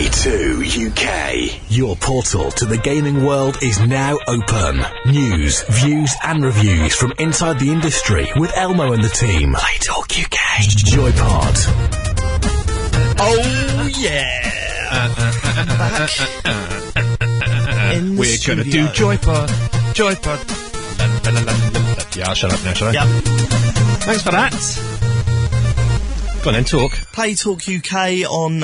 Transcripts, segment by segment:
Play 2 UK. Your portal to the gaming world is now open. News, views and reviews from inside the industry with Elmo and the team. Play Talk UK. Joypod. Oh yeah! We're gonna do Joypod. Yeah, shut up now, shall I? Yep. Thanks for that. Go on then, talk. Play Talk UK on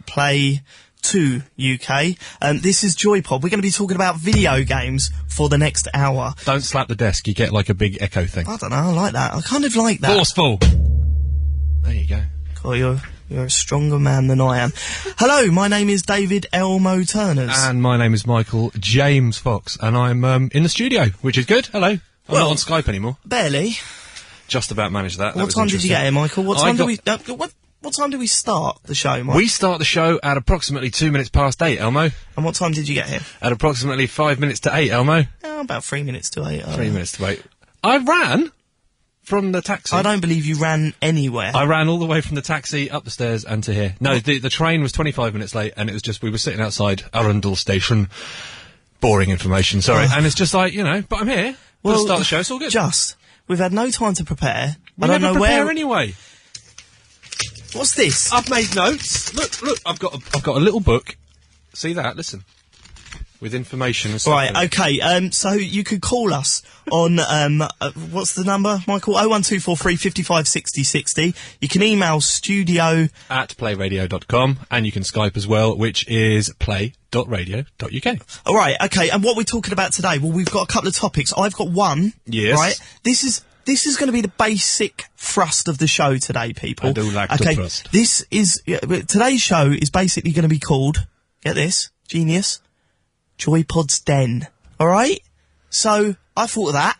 Play 2 UK. This is Joypod. We're going to be talking about video games for the next hour. Don't slap the desk, you get like a big echo thing. I don't know, I like that. I kind of like that. Forceful. There you go. Oh, you're a stronger man than I am. Hello, my name is David Elmo Turners. And my name is Michael James Fox, and I'm in the studio, which is good. Hello. I'm not on Skype anymore. Barely. Just about managed that. What time did you get here, Michael? What time do we start the show, Michael? We start the show at approximately 2 minutes past 8, Elmo. And what time did you get here? At approximately 5 minutes to 8, Elmo. Oh, about 3 minutes to 8. 3 minutes to 8. I ran from the taxi. I don't believe you ran anywhere. I ran all the way from the taxi up the stairs and to here. No, the train was 25 minutes late, and it was just, we were sitting outside Arundel Station. Boring information, sorry. And it's just like, but I'm here. We'll start the show, it's all good. We've had no time to prepare. We never prepare anyway. What's this? I've made notes. Look, I've got a little book. See that? Listen. With information and stuff. Right, okay, so you could call us on, what's the number, Michael? 01243 55 60 60. You can email studio@playradio.com, and you can Skype as well, which is play.radio.uk. Alright, okay, and what we're talking about today? Well, we've got a couple of topics. I've got one. Yes. Right? This is going to be the basic thrust of the show today, people. I do like the thrust. Today's show is basically going to be called, get this, genius, Joypod's Den. Alright? So, I thought of that.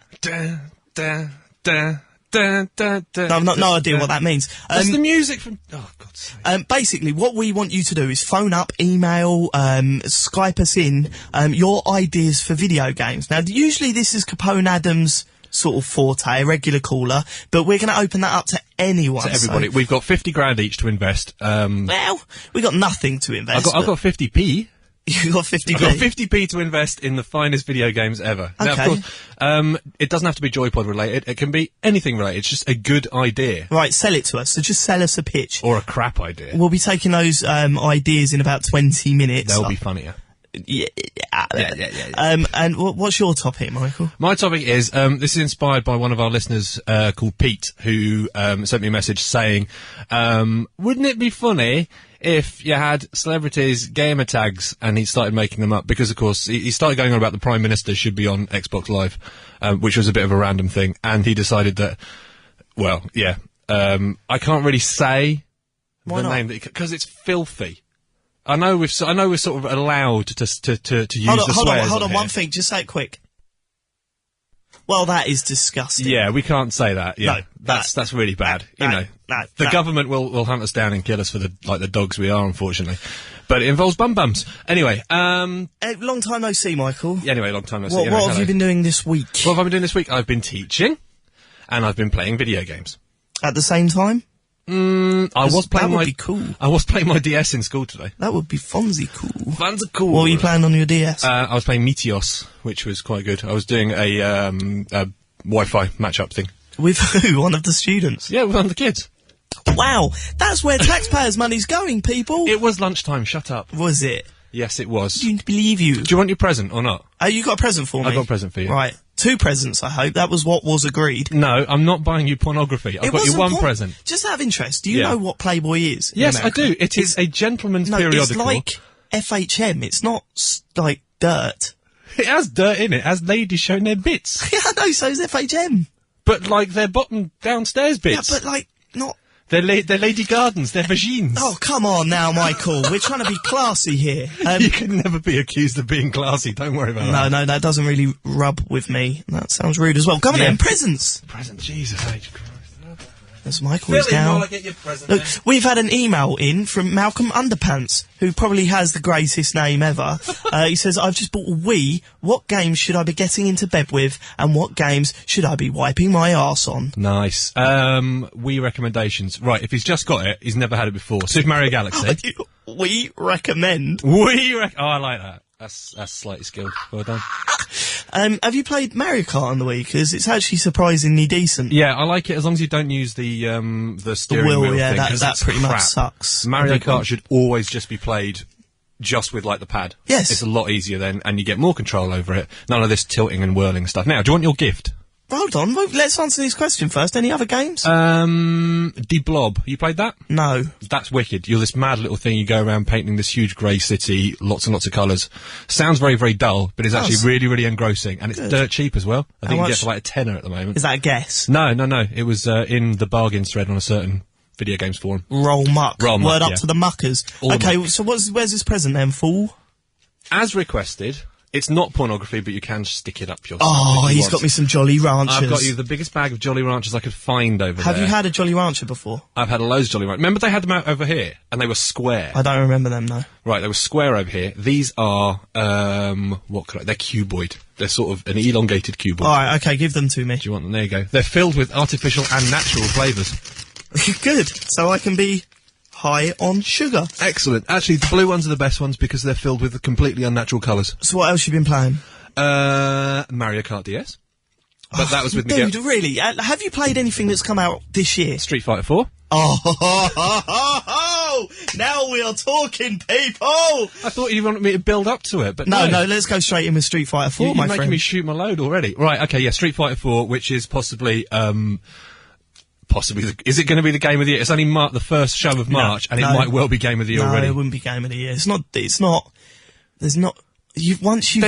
I've no idea what that means. That's the music from... Oh, God's sake. Basically, what we want you to do is phone up, email, Skype us in, your ideas for video games. Now, usually this is Capone Adams' sort of forte, a regular caller, but we're going to open that up to anyone. To everybody. So. We've got 50 grand each to invest. Well, we got nothing to invest. I've got 50p. You got 50p? I've got 50p to invest in the finest video games ever. Okay. Now, of course, it doesn't have to be Joypod related. It can be anything related. It's just a good idea. Right, sell it to us. So just sell us a pitch. Or a crap idea. We'll be taking those ideas in about 20 minutes. They'll be funnier. Yeah. And what's your topic, Michael? My topic is, this is inspired by one of our listeners, called Pete, who, sent me a message saying, wouldn't it be funny if you had celebrities gamer tags, and he started making them up, because of course, he started going on about the Prime Minister should be on Xbox Live, which was a bit of a random thing, and he decided that, well, yeah, I can't really say the name, because it's filthy. I know we're sort of allowed to use the swears. Hold on, one thing, just say it quick. Well, that is disgusting. Yeah, we can't say that. Yeah, no, that's really bad. The government will hunt us down and kill us for the dogs we are, unfortunately. But it involves bum bums. Anyway, long time no see, Michael. Anyway, long time no see. What have you been doing this week? What have I been doing this week? I've been teaching, and I've been playing video games. At the same time? I was playing that would be cool. I was playing my DS in school today. That would be Fonzie cool. Fonzie cool. What were you playing on your DS? I was playing Meteos, which was quite good. I was doing a Wi-Fi match-up thing. With who? One of the students? Yeah, with one of the kids. Wow, that's where taxpayers' money's going, people. It was lunchtime, shut up. Was it? Yes, it was. I didn't believe you. Do you want your present or not? Oh, you got a present for me? I got a present for you. Right. 2 presents, I hope. That was what was agreed. No, I'm not buying you pornography. I've got you one present. Just out of interest, do you know what Playboy is? Yes, I do. It is a gentleman's periodical. It's like FHM. It's not, like, dirt. It has dirt in it. It has ladies showing their bits. Yeah, I know, so is FHM. But, like, their bottom downstairs bits. Yeah, but, like, not... They're Lady Gardens, they're vagines. Oh, come on now, Michael. We're trying to be classy here. You can never be accused of being classy, don't worry about that. No, that doesn't really rub with me. That sounds rude as well. Come on then, presents. Present, Jesus H. Christ. As Michael is now. while I get your present. Look, we've had an email in from Malcolm Underpants, who probably has the greatest name ever. He says, I've just bought a Wii. What games should I be getting into bed with, and what games should I be wiping my arse on? Nice. Wii recommendations. Right, if he's just got it, he's never had it before. Super Mario Galaxy. We recommend. Oh, I like that. That's slightly skilled. Well done. Have you played Mario Kart on the Wii? Because it's actually surprisingly decent. Yeah, I like it as long as you don't use the steering wheel yeah, thing. that pretty crap. much sucks. Mario Kart should always just be played just with, like, the pad. Yes. It's a lot easier then, and you get more control over it. None of this tilting and whirling stuff. Now, do you want your gift? Hold on, let's answer this question first. Any other games? The Blob. You played that? No. That's wicked. You're this mad little thing. You go around painting this huge grey city, lots and lots of colours. Sounds very, very dull, but it's actually really, really engrossing, and it's dirt cheap as well. I think you can get for like a tenner at the moment. Is that a guess? No. It was in the bargains thread on a certain video games forum. Roll muck. Word up yeah. to the muckers. All okay, muck. so where's this present then, fool? As requested. It's not pornography, but you can stick it up your Oh, he's got me some Jolly Ranchers. I've got you the biggest bag of Jolly Ranchers I could find over there. Have you had a Jolly Rancher before? I've had loads of Jolly Ranchers. Remember they had them out over here, and they were square. I don't remember them, no. Right, they were square over here. These are, they're cuboid. They're sort of an elongated cuboid. Alright, okay, give them to me. Do you want them? There you go. They're filled with artificial and natural flavours. Good. So I can be high on sugar. Excellent. Actually, the blue ones are the best ones because they're filled with completely unnatural colours. So what else you been playing? Mario Kart DS. But that was with Miguel. Dude, really? Have you played anything that's come out this year? Street Fighter 4. Oh, now we are talking, people! I thought you wanted me to build up to it, but no, let's go straight in with Street Fighter 4, You're my making friend. me shoot my load already. Right, okay, yeah, Street Fighter 4, which is possibly, is it going to be the game of the year? It's only the first show of March, and it might well be game of the year already. No, it wouldn't be game of the year. There's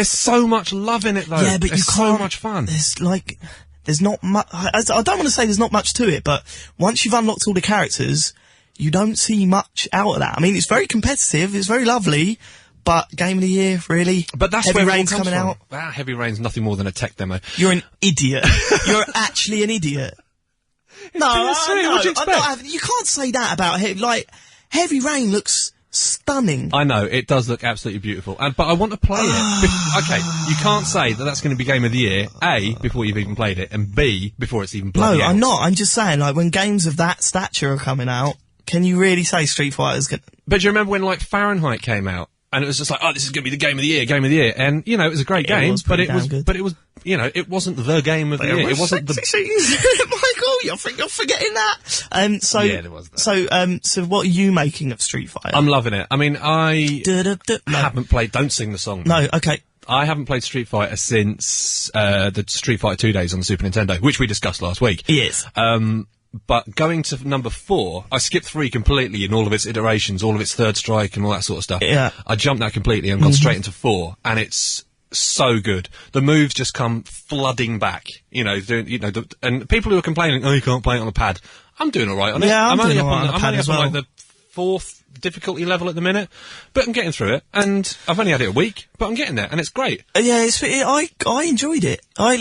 so much love in it, though. Yeah, but it's so much fun. There's not much. I don't want to say there's not much to it, but once you've unlocked all the characters, you don't see much out of that. I mean, it's very competitive, it's very lovely, but game of the year, really? But that's Heavy where Rain's it all comes coming from. out. Heavy Rain's nothing more than a tech demo. You're an idiot. You're actually an idiot. No, PS3, what'd you expect? you can't say that about him. Like, Heavy Rain looks stunning. I know, it does look absolutely beautiful, but I want to play it. Okay, you can't say that that's going to be game of the year, A, before you've even played it, and B, before it's even bloody out. I'm not. I'm just saying, like, when games of that stature are coming out, can you really say Street Fighter's gonna... But do you remember when, like, Fahrenheit came out? And it was just like, oh, this is going to be the game of the year. And, you know, it was a great game, but it was, you know, it wasn't the game of the year. It wasn't the... Michael, you're forgetting that. Yeah, there was that. So what are you making of Street Fighter? I'm loving it. I mean, I haven't played, don't sing the song. No, okay. I haven't played Street Fighter since, the Street Fighter 2 days on the Super Nintendo, which we discussed last week. Yes. But going to number 4, I skipped 3 completely in all of its iterations, all of its third strike and all that sort of stuff. Yeah. I jumped that completely and gone straight into 4, and it's so good. The moves just come flooding back, and people who are complaining, oh, you can't play it on the pad. I'm doing alright on it. Yeah, I'm only doing up alright on the pad as well. like the 4th difficulty level at the minute, but I'm getting through it, and I've only had it a week, but I'm getting there, and it's great. Yeah, I enjoyed it. I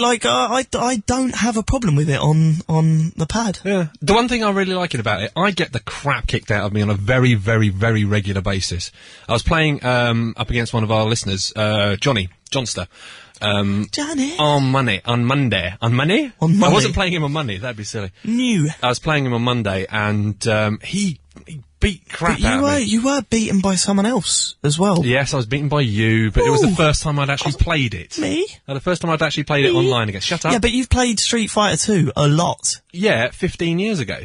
don't have a problem with it on the pad. Yeah. The one thing I really like it about it, I get the crap kicked out of me on a very, very, very regular basis. I was playing up against one of our listeners, Johnster. Johnny. On Monday. On Monday? I wasn't playing him on Monday, that'd be silly. New. I was playing him on Monday, and he beat crap out of me. You were beaten by someone else as well. Yes, I was beaten by you, but it was the first time I'd actually played it. Me? The first time I'd actually played it online again. Shut up. Yeah, but you've played Street Fighter 2 a lot. Yeah, 15 years ago.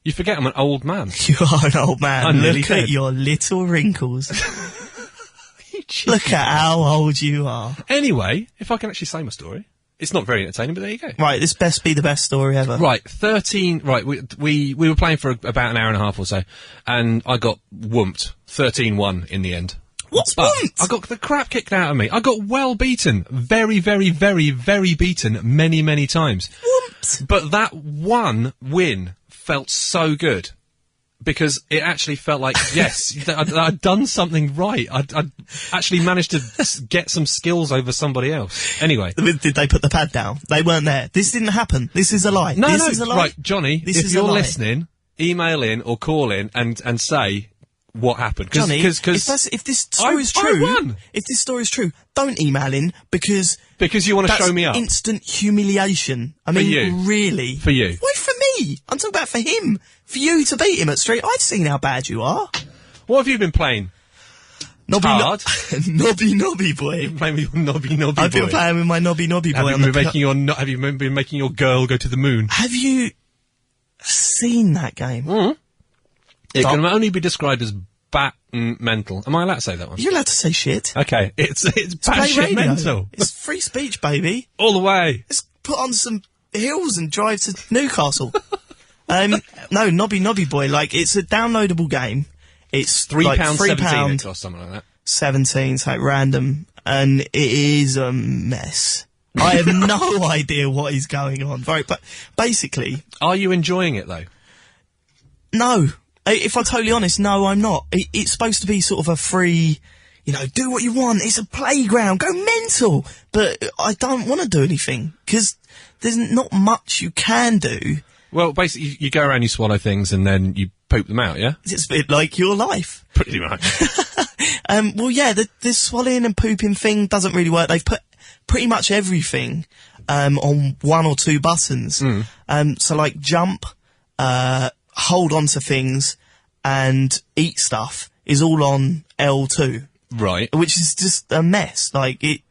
You forget I'm an old man. You are an old man. I'm nearly Look at dead. your little wrinkles. Look at how old you are. Anyway, if I can actually say my story. It's not very entertaining, but there you go. Right, this best be the best story ever. Right, 13... Right, we were playing for about an hour and a half or so, and I got whooped. 13-1 in the end. What's whooped? I got the crap kicked out of me. I got well beaten. Very, very, very, very beaten many, many times. Whooped. But that one win felt so good. because it actually felt like, yes, I'd done something right. I'd actually managed to get some skills over somebody else. Anyway. Did they put the pad down? They weren't there. This didn't happen. This is a lie. No, this is a lie. Right, Johnny, this if you're listening, email in or call in and say what happened. Johnny, if this story is true, if this story is true, don't email in because you want to show me up. Instant humiliation. I mean, you. Really. For you. Why for me? I'm talking about for him. For you to beat him at Street. I've seen how bad you are. What have you been playing? Nobby boy. You've been playing with your nobby boy. I've been playing with my nobby boy. Have you been making your girl go to the moon? Have you seen that game? Mm. It can only be described as mental. Am I allowed to say that one? You're allowed to say shit. Okay, it's batshit mental. It's free speech, baby. All the way. Let's put on some hills and drive to Newcastle. No, Nobby Boy, like, it's a downloadable game. It's £3.17 it costs, something like that. 17, so random, and it is a mess. I have no idea what is going on. But basically... Are you enjoying it, though? No. If I'm totally honest, no, I'm not. It's supposed to be sort of a free, do what you want. It's a playground. Go mental. But I don't want to do anything, because there's not much you can do. Well, basically, you go around, you swallow things, and then you poop them out, yeah? It's a bit like your life. Pretty much. Well, yeah, the swallowing and pooping thing doesn't really work. They've put pretty much everything on one or two buttons. So, like, jump, hold on to things, and eat stuff is all on L2. Right. Which is just a mess. Like,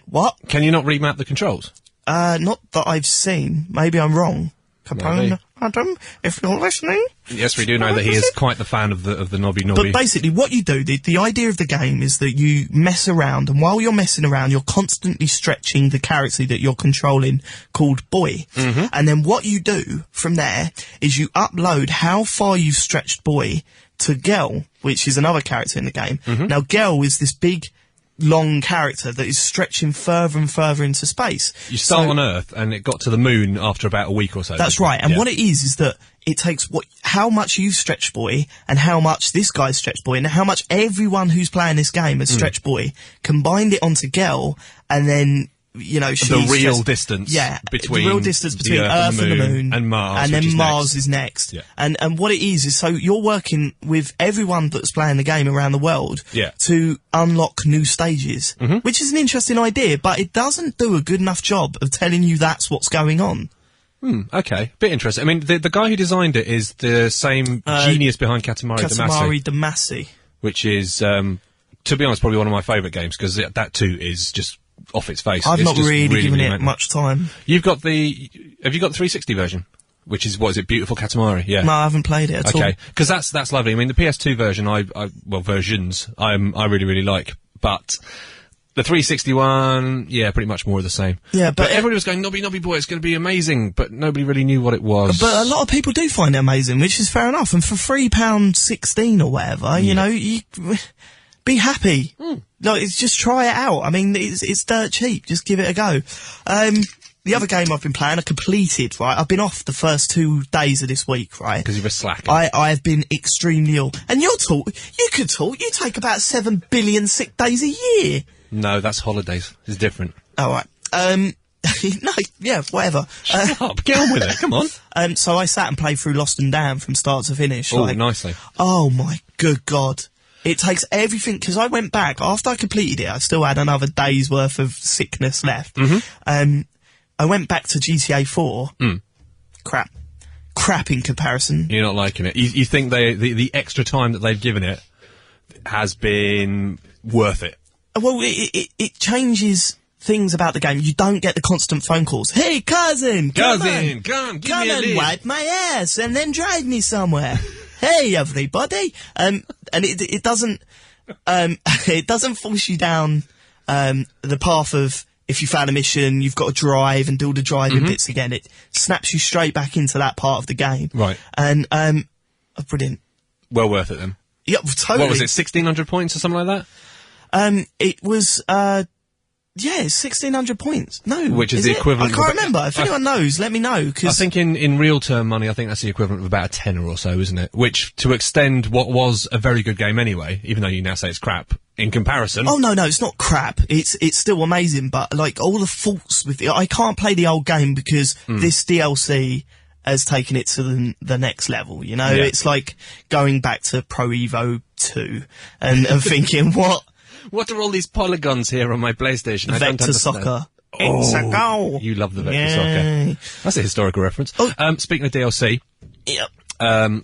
what? Can you not remap the controls? Not that I've seen. Maybe I'm wrong. Capone Adam, if you're listening. Yes, we do know that he is quite the fan of the Nobby. But basically, what you do, the idea of the game is that you mess around, and while you're messing around, you're constantly stretching the character that you're controlling, called Boy. And then what you do from there is you upload how far you've stretched Boy to Gel, which is another character in the game. Now, Gel is this big, long character that is stretching further and further into space. You start on Earth, and it got to the moon after about a week or so. That's right. And what it is that it takes how much you've stretched Boy, and how much this guy's stretched Boy, and how much everyone who's playing this game has stretched Boy, combined it onto Gel, and then the real distance between Earth and the moon and Mars, and then Mars next. is next. Yeah. And what it is so you're working with everyone that's playing the game around the world to unlock new stages, which is an interesting idea, but it doesn't do a good enough job of telling you that's what's going on. Okay, bit interesting. I mean, the guy who designed it is the same genius behind Katamari Damacy, which is, to be honest, probably one of my favourite games, because that too is just off its face. I've it's not really given it mental. much time. Have you got the 360 version? Which is, what is it, Beautiful Katamari? Yeah. No, I haven't played it at all. Okay, because that's lovely. I mean, the PS2 version, versions, I really, really like, but the 360 one, pretty much more of the same. Yeah, but everybody was going, Nobby Boy, it's going to be amazing, but nobody really knew what it was. But a lot of people do find it amazing, which is fair enough, and for £3.16 or whatever, you be happy. Like, just try it out. I mean, it's dirt cheap. Just give it a go. The other game I've been playing, I completed, right? I've been off the first 2 days of this week, right? Because you've been slacking. I have been extremely ill. And you could talk. You take about 7 billion sick days a year. No, that's holidays. It's different. All right. No, yeah, whatever. Shut up. Get on with it. Come on. So I sat and played through Lost and Damned from start to finish. Oh, nicely. Oh, my good God. It takes everything, because I went back, after I completed it, I still had another day's worth of sickness left. I went back to GTA 4. Crap in comparison. You're not liking it. You think the extra time that they've given it has been worth it? Well, it changes things about the game. You don't get the constant phone calls. Hey, cousin, come and wipe my ass and then drive me somewhere. Hey, everybody. And it doesn't, it doesn't force you down, the path of, if you found a mission, you've got to drive and do all the driving bits again. It snaps you straight back into that part of the game. Right. And, brilliant. Well worth it then. Yep, totally. What was it, 1,600 points or something like that? It was, Yeah, it's 1,600 points. No, which is the equivalent. I can't remember. If anyone knows, let me know. I think in real term money, I think that's the equivalent of about a tenner or so, isn't it? Which, to extend what was a very good game anyway, even though you now say it's crap, in comparison. Oh no, it's not crap. It's still amazing, but like all the faults with I can't play the old game because this DLC has taken it to the next level. You know, it's like going back to Pro Evo 2 and thinking what. What are all these polygons here on my PlayStation? I don't Vector understand. Soccer. It's a goal. You love the Vector Soccer. That's a historical reference. Speaking of DLC,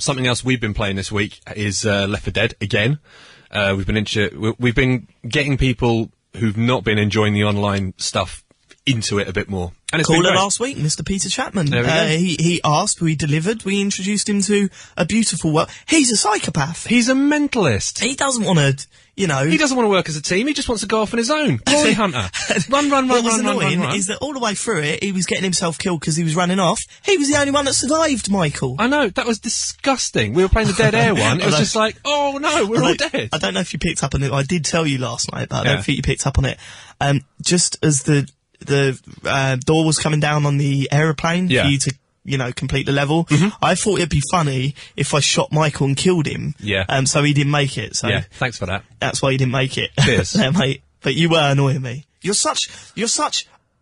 something else we've been playing this week is Left 4 Dead again. We've been getting people who've not been enjoying the online stuff into it a bit more. And it's Caller last week, Mr. Peter Chapman. He asked, we delivered, we introduced him to a beautiful world. He's a psychopath. He's a mentalist. He doesn't want to, you know. He doesn't want to work as a team. He just wants to go off on his own. Glory hunter. Run. What was annoying is that all the way through it, he was getting himself killed because he was running off. He was the only one that survived, Michael. I know, that was disgusting. We were playing the Dead Air one. It was just like, oh no, we're all dead. I don't know if you picked up on it. I did tell you last night, but I don't think you picked up on it. Just as the door was coming down on the aeroplane for you to, you know, complete the level. I thought it'd be funny if I shot Michael and killed him. So he didn't make it. So thanks for that. That's why he didn't make it. Cheers. There, mate. But you were annoying me. You're such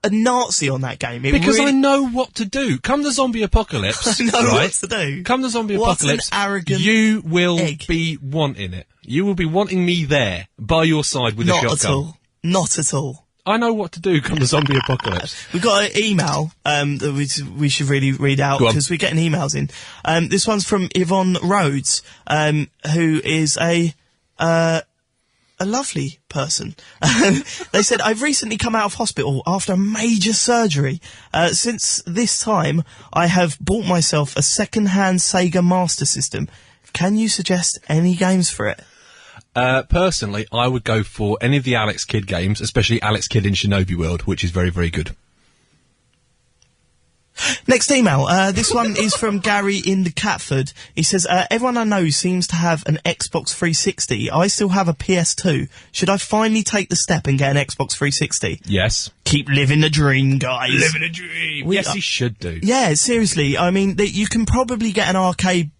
a Nazi on that game. Because I know what to do. Come the zombie apocalypse. I know what to do. Come the zombie apocalypse. An arrogant you will egg. be wanting it. You will be wanting me there by your side with a shotgun. Not at all. Not at all. I know what to do come the zombie apocalypse. We've got an email that we should really read out because we're getting emails in. This one's from Yvonne Rhodes, who is a lovely person. They said, I've recently come out of hospital after a major surgery. Since this time, I have bought myself a second-hand Sega Master System. Can you suggest any games for it? Personally, I would go for any of the Alex Kidd games, especially Alex Kidd in Shinobi World, which is very, very good. Next email. This one is from Gary in the Catford. He says, everyone I know seems to have an Xbox 360. I still have a PS2. Should I finally take the step and get an Xbox 360? Yes. Keep living the dream, guys. Living a dream. Yes, he should do. Yeah, seriously. I mean, you can probably get an arcade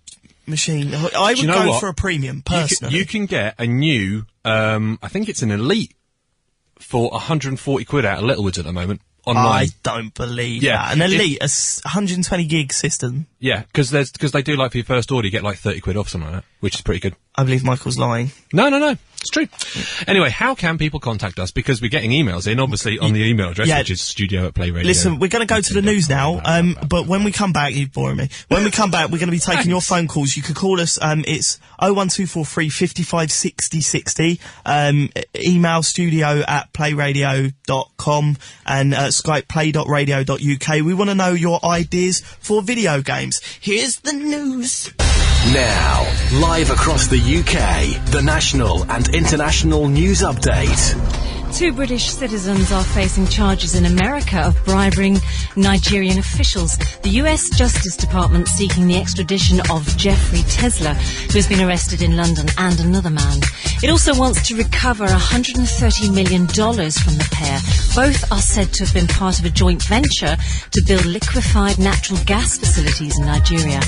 machine. I would go for a premium, personally. You can get a new, I think it's an Elite for 140 quid out of Littlewoods at the moment. Online. I don't believe that. An Elite, a 120 gig system. Yeah, because they do, like, for your first order, you get like 30 quid off, something like that, which is pretty good. I believe Michael's lying. No, it's true. Anyway, how can people contact us? Because we're getting emails in, obviously, on the email address, which is studio@playradio. Listen, we're going to go to the news now, but when we come back, you're boring me. When we come back, we're going to be taking your phone calls. You could call us, it's 01243 55 60 60, email studio@playradio.com, and Skype play.radio.uk. We want to know your ideas for video games. Here's the news. Now, live across the UK, the national and international news update. 2 British citizens are facing charges in America of bribing Nigerian officials. The US Justice Department seeking the extradition of Jeffrey Tesla, who has been arrested in London, and another man. It also wants to recover $130 million from the pair. Both are said to have been part of a joint venture to build liquefied natural gas facilities in Nigeria.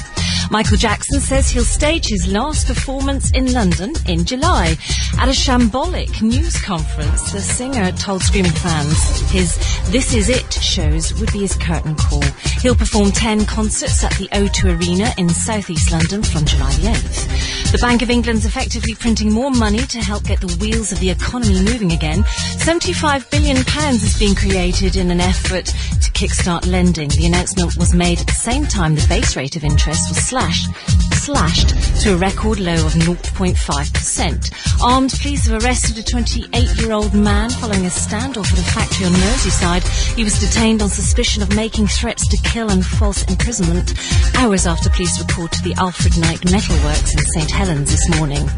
Michael Jackson says he'll stage his last performance in London in July. At a shambolic news conference, the singer told screaming fans his This Is It shows would be his curtain call. He'll perform 10 concerts at the O2 Arena in South East London from July the 8th. The Bank of England's effectively printing more money to help get the wheels of the economy moving again. £75 billion is being created in an effort to kickstart lending. The announcement was made at the same time the base rate of interest was slashed to a record low of 0.5%. Armed police have arrested a 28-year-old man following a standoff at a factory on Merseyside. He was detained on suspicion of making threats to kill and false imprisonment hours after police report to the Alfred Knight Metalworks in St Helens this morning.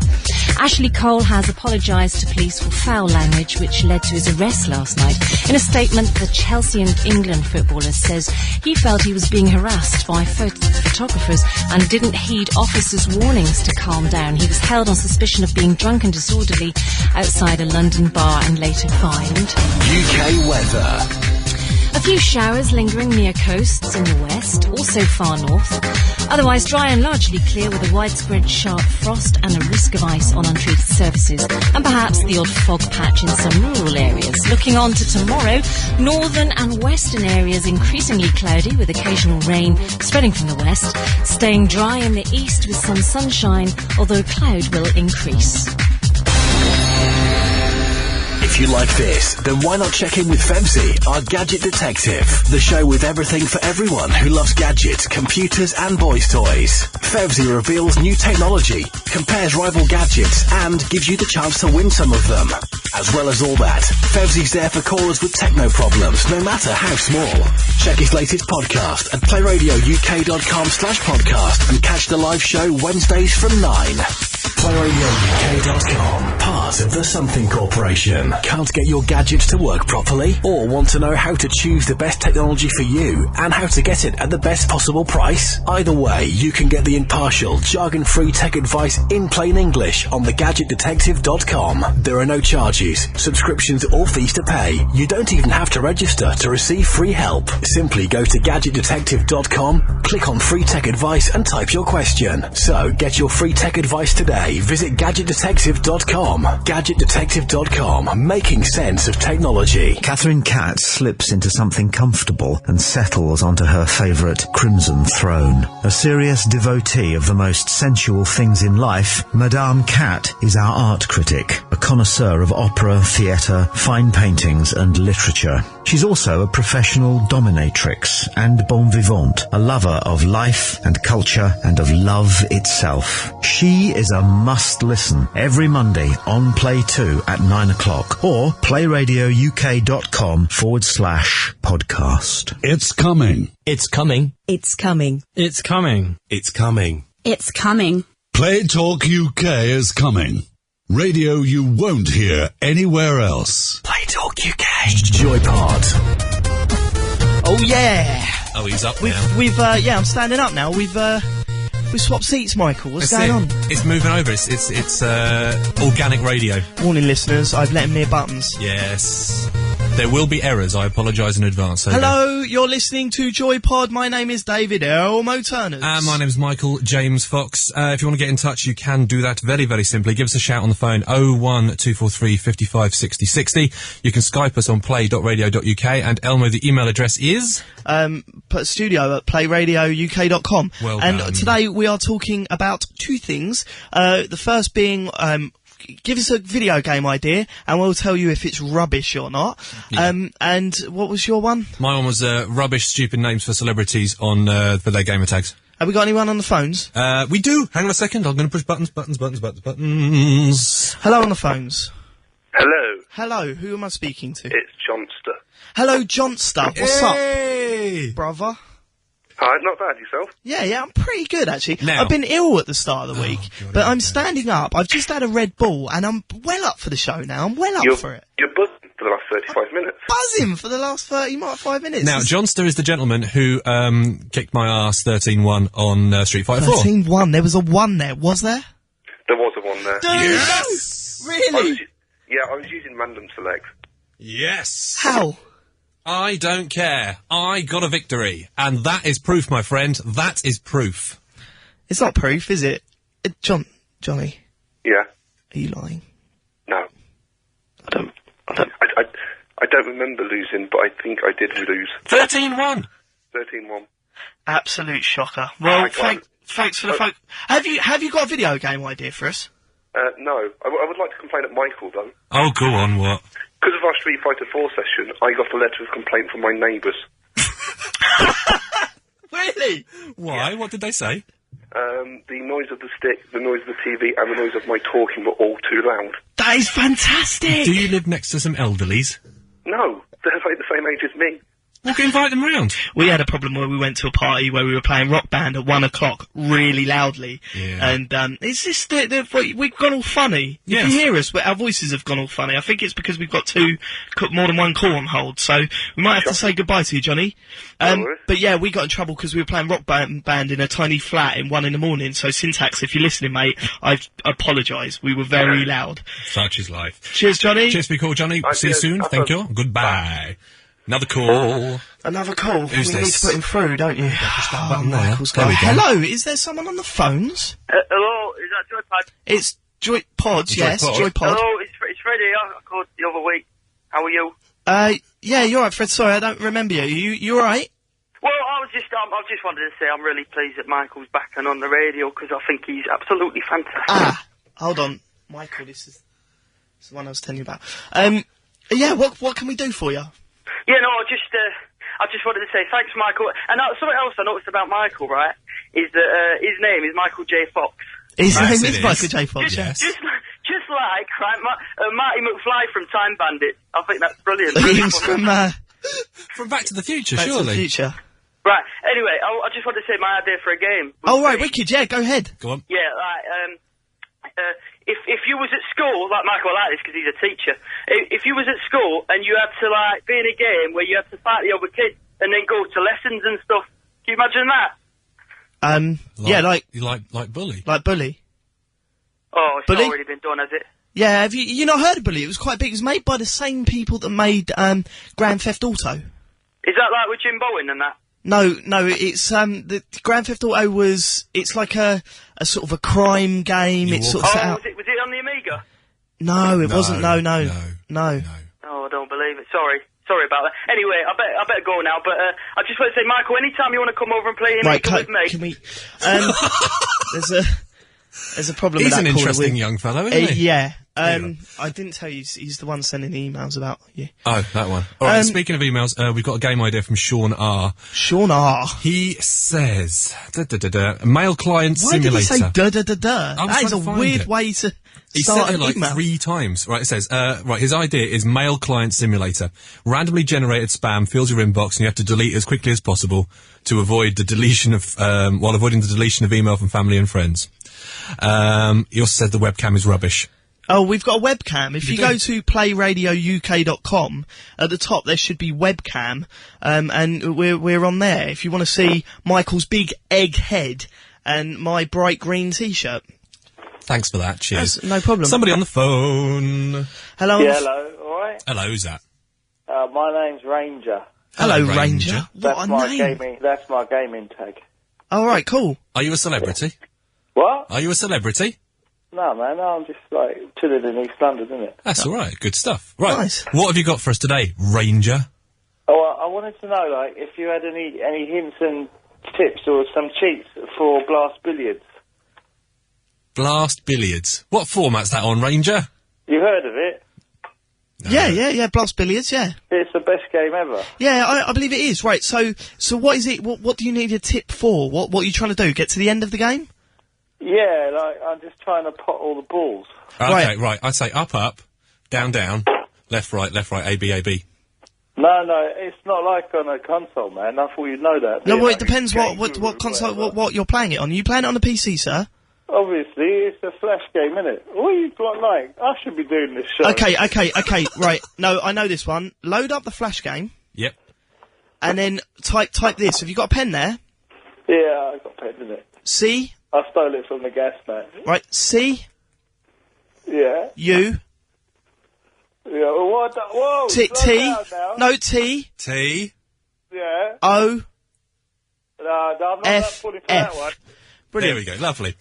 Ashley Cole has apologised to police for foul language which led to his arrest last night. In a statement, the Chelsea and England footballer says he felt he was being harassed by photographers and didn't heed officers' warnings to calm down. He was held on suspicion of being drunk and disorderly outside a London bar and later fined. UK weather. A few showers lingering near coasts in the west, also far north. Otherwise dry and largely clear with a widespread sharp frost and a risk of ice on untreated surfaces, and perhaps the odd fog patch in some rural areas. Looking on to tomorrow, northern and western areas increasingly cloudy with occasional rain spreading from the west, staying dry in the east with some sunshine, although cloud will increase. If you like this, then why not check in with Febsy, our gadget detective, the show with everything for everyone who loves gadgets, computers and boys' toys. Febsy reveals new technology, compares rival gadgets and gives you the chance to win some of them. As well as all that, Febsy's there for callers with techno problems, no matter how small. Check his latest podcast at playradiouk.com/podcast and catch the live show Wednesdays from 9. PlayRadioUK.com, part of the Something Corporation. Can't get your gadgets to work properly? Or want to know how to choose the best technology for you and how to get it at the best possible price? Either way, you can get the impartial, jargon-free tech advice in plain English on thegadgetdetective.com. There are no charges, subscriptions or fees to pay. You don't even have to register to receive free help. Simply go to gadgetdetective.com, click on free tech advice and type your question. So get your free tech advice today. Visit gadgetdetective.com. Gadgetdetective.com, making sense of technology. Catherine Cat slips into something comfortable and settles onto her favourite crimson throne. A serious devotee of the most sensual things in life, Madame Cat is our art critic, a connoisseur of opera, theatre, fine paintings and literature. She's also a professional dominatrix and bon vivant, a lover of life and culture and of love itself. She is a must-listen every Monday on Play 2 at 9 o'clock or playradiouk.com/podcast. It's coming. It's coming. It's coming. It's coming. It's coming. It's coming. Play Talk UK is coming. Radio you won't hear anywhere else. Play Talk UK. Joypod. Oh yeah. Oh, he's up We've I'm standing up now. We've swapped seats, Michael. What's going on? It's moving over. It's organic radio. Warning, listeners, I've let him near buttons. Yes. There will be errors. I apologise in advance. Hello, you're listening to Joypod. My name is David Elmo Turners. And my name is Michael James Fox. If you want to get in touch, you can do that very, very simply. Give us a shout on the phone, 01243 55 60 60. You can Skype us on play.radio.uk, and Elmo, the email address is? Put studio at playradiouk.com. Well and done. today we are talking about two things. The first being, give us a video game idea and we'll tell you if it's rubbish or not. Yeah. And what was your one? My one was rubbish, stupid names for celebrities on for their gamer tags. Have we got anyone on the phones? We do. Hang on a second. I'm going to push buttons. Hello on the phones. Hello, Hello, who am I speaking to? it's Johnster. Hello, Johnster. What's Hey! up, brother? Hi, not bad, yourself? Yeah, I'm pretty good, actually. Now- I've been ill at the start of the week, but I'm standing up. I've just had a Red Bull, and I'm well up for the show now. I'm well up for it. You're buzzing for the last 35 minutes. Buzzing for the last 5 minutes. Now, Johnster is the gentleman who kicked my ass 13-1 on Street Fighter 4. 13-1. There was a 1 there, was there? There was a one there. Yes! Really? I was using random select. Yes! How? I don't care. I got a victory. And that is proof, my friend. That is proof. It's not proof, is it? Johnny, Yeah. are you lying? No. I don't remember losing, but I think I did lose. 13-1! 13-1. Absolute shocker. Well, I can't- thanks for the phone. Have you got a video game idea for us? No. I would like to complain at Michael, though. Oh, go on, what? Because of our Street Fighter 4 session, I got a letter of complaint from my neighbours. Really? Why? What did they say? The noise of the stick, the noise of the TV, and the noise of my talking were all too loud. That is fantastic! Do you live next to some elderlies? No, they're like the same age as me. We'll invite them round. We had a problem where we went to a party where we were playing Rock Band at 1 o'clock really loudly. Yeah. And, it's just we've gone all funny. Yes. If you hear us, our voices have gone all funny. I think it's because we've got more than one call on hold, so we might have to say goodbye to you, Johnny. But yeah, we got in trouble because we were playing Rock Band in a tiny flat in 1 in the morning, so Syntax, if you're listening, mate, I apologise. We were very loud. Such is life. Cheers, Johnny. Cheers for your call, Johnny. See you soon. Thank you. Goodbye. Another call. Another call. Who's we this? need to put him through, don't you? Push that button there. Michael's There going. we go. Hello, is there someone on the phones? Hello, is that Joypod? It's Joypod, yes, Joypod. Joypod. Hello, it's Freddie. I called the other week. How are you? Yeah, you're right, Fred. Sorry, I don't remember you. You alright? Well, I just wanted to say I'm really pleased that Michael's back and on the radio because I think he's absolutely fantastic. Hold on. Michael, this is the one I was telling you about. Yeah, what can we do for you? Yeah, no, I just wanted to say thanks, Michael. And something else I noticed about Michael, right, is that his name is Michael J. Fox. His name Yes, is it Michael is. J. Fox, Yes. yes. Just like, right, Marty McFly from Time Bandit. I think that's brilliant. He's from From Back to the Future, Back to the surely. Future. Right, anyway, I just wanted to say my idea for a game. Oh, right, wicked, yeah, go ahead. Go on. Yeah, right, if you was at school, like Michael, I like this because he's a teacher. If you was at school and you had to like be in a game where you had to fight the other kids and then go to lessons and stuff, can you imagine that? Yeah, like Bully. Like Bully. Oh, it's Bully? not already been done, has it? Yeah, have you not heard of Bully? It was quite big. It was made by the same people that made Grand Theft Auto. Is that like with Jim Bowen and that? No, it's the Grand Theft Auto it's like a sort of a crime game. It's sort of set out. Was it on the Amiga? No, it wasn't. No. Oh, I don't believe it. Sorry about that. Anyway, I better go now. But I just want to say, Michael, anytime you want to come over and play Amiga with me, can we? There's a problem He's with that an caller. interesting young fellow, isn't he? Yeah. Hang on. I didn't tell you. He's the one sending the emails about you. Oh, that one. All right, speaking of emails, we've got a game idea from Sean R. Sean R. He says, mail client Why simulator. did he say da-da-da-da? I was That is trying a to find weird it. way to He start said an it like email. 3 times. Right, it says, his idea is mail client simulator. Randomly generated spam fills your inbox and you have to delete as quickly as possible to avoid the deletion of, while avoiding the deletion of email from family and friends. He also said the webcam is rubbish. Oh, we've got a webcam. If you do? go to playradiouk.com, at the top there should be webcam, and we're on there. If you want to see Michael's big egg head and my bright green t-shirt. Thanks for that. Cheers. That's no problem. Somebody on the phone. Hello. Yeah, hello, alright? Hello, who's that? My name's Ranger. Hello, Hello, Ranger. Ranger. What a name. That's my gaming tag. All right, cool. Are you a celebrity? What? Are you a celebrity? No, man, I'm just, like, chilling in East London, innit? That's all right. Good stuff. Right. Nice. What have you got for us today, Ranger? Oh, I wanted to know, like, if you had any hints and tips or some cheats for Blast Billiards. Blast Billiards. What format's that on, Ranger? You heard of it? No. Yeah, Blast Billiards, yeah. It's the best game ever. Yeah, I believe it is. Right, so what is it, what do you need a tip for? What are you trying to do? Get to the end of the game? Yeah, like, I'm just trying to pot all the balls. Okay, right. I say up, down, left, right, A, B, A, B. No, it's not like on a console, man. I thought you'd know that. No, well, Like it depends a game what console, whatever. what you're playing it on. Are you playing it on the PC, sir? Obviously, it's a flash game, innit? What are you like? I should be doing this show. Okay, right. No, I know this one. Load up the Flash game, Yep. and then type this. Have you got a pen there? Yeah, I got pen, innit? C, I stole it from the gas man. right, C, Yeah. U, Yeah, well, what? Whoa! T, slow T, down now. no, T, T. Yeah. O, No, I'm not F, pulling for that one. F. Brilliant. There we go. Lovely.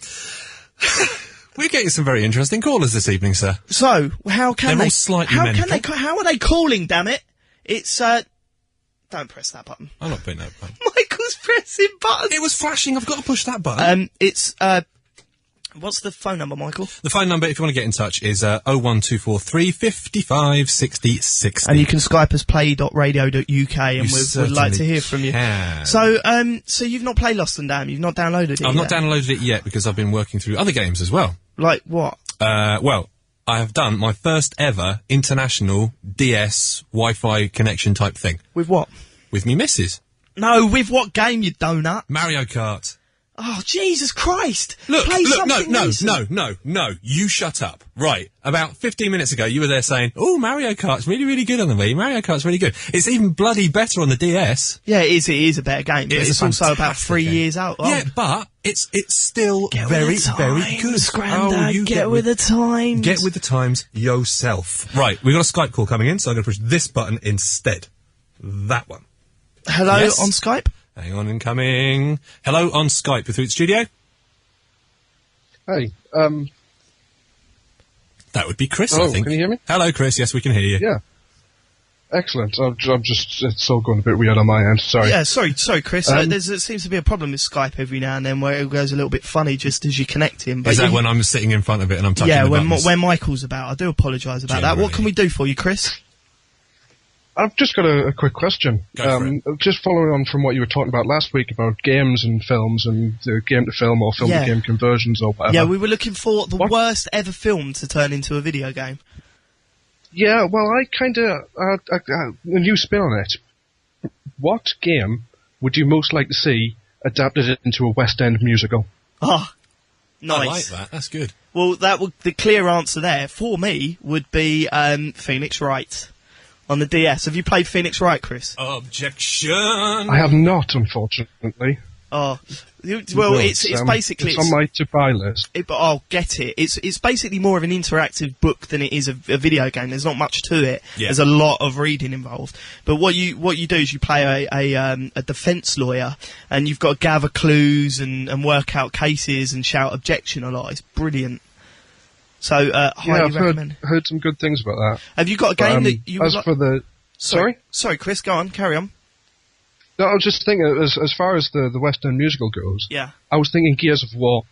We're getting some very interesting callers this evening, sir. So, how can They're they... all slightly how can mental. they... How are they calling, damn it? It's, don't press that button. I'm not putting that button. Michael's pressing buttons. It was flashing. I've got to push that button. It's, what's the phone number, Michael? The phone number, if you want to get in touch, is 01243 55 60 60. And you can Skype us play.radio.uk and we'd like certainly to hear from you. can. So you've not played Lost and Damned? You've not downloaded it I've not yet? downloaded it yet because I've been working through other games as well. Like what? Well, I have done my first ever international DS Wi-Fi connection type thing With what? With me missus. No, with what game, you donut? Mario Kart. Oh, Jesus Christ! Look, Play no, something no, you shut up. Right, about 15 minutes ago, you were there saying, oh, Mario Kart's really, really good on the Wii. Mario Kart's really good. It's even bloody better on the DS. Yeah, it is a better game, but it's also about 3 years out. Oh. Yeah, but it's still Get very, with the times, very good. Grandad, you get with the times. Get with the times yourself. Right, we've got a Skype call coming in, so I'm going to push this button instead. That one. Hello, Yes. on Skype? Hang on, incoming. Hello, on Skype with Through the Studio. Hey, That would be Chris, hello, I think. can you hear me? Hello, Chris. Yes, we can hear you. Yeah. Excellent. I'm just, it's all going a bit weird on my end, sorry. Yeah, sorry, Chris. There seems to be a problem with Skype every now and then where it goes a little bit funny just as you connect him. But Is that when I'm sitting in front of it and I'm touching yeah, the when buttons? Michael's about. I do apologise about that. What can we do for you, Chris? I've just got a quick question. Go for it. Just following on from what you were talking about last week about games and films and game to film or film to game conversions or whatever. Yeah, we were looking for the worst ever film to turn into a video game. Yeah, well, I kind of, a new spin on it. What game would you most like to see adapted into a West End musical? Ah, nice. I like that. That's good. Well, the clear answer there for me would be Phoenix Wright on the DS. Have you played Phoenix Wright, Chris? Objection. I have not, unfortunately. Oh, well, it's basically it's on my to-buy list. But I'll get it. It's basically more of an interactive book than it is a video game. There's not much to it. Yeah. There's a lot of reading involved. But what you do is you play a defence lawyer, and you've got to gather clues and work out cases and shout objection a lot. It's brilliant. So highly recommend. I've heard some good things about that. Have you got a game that you? As for the sorry, Chris, go on, carry on. No, I was just thinking, as far as the West End musical goes, Yeah. I was thinking Gears of War.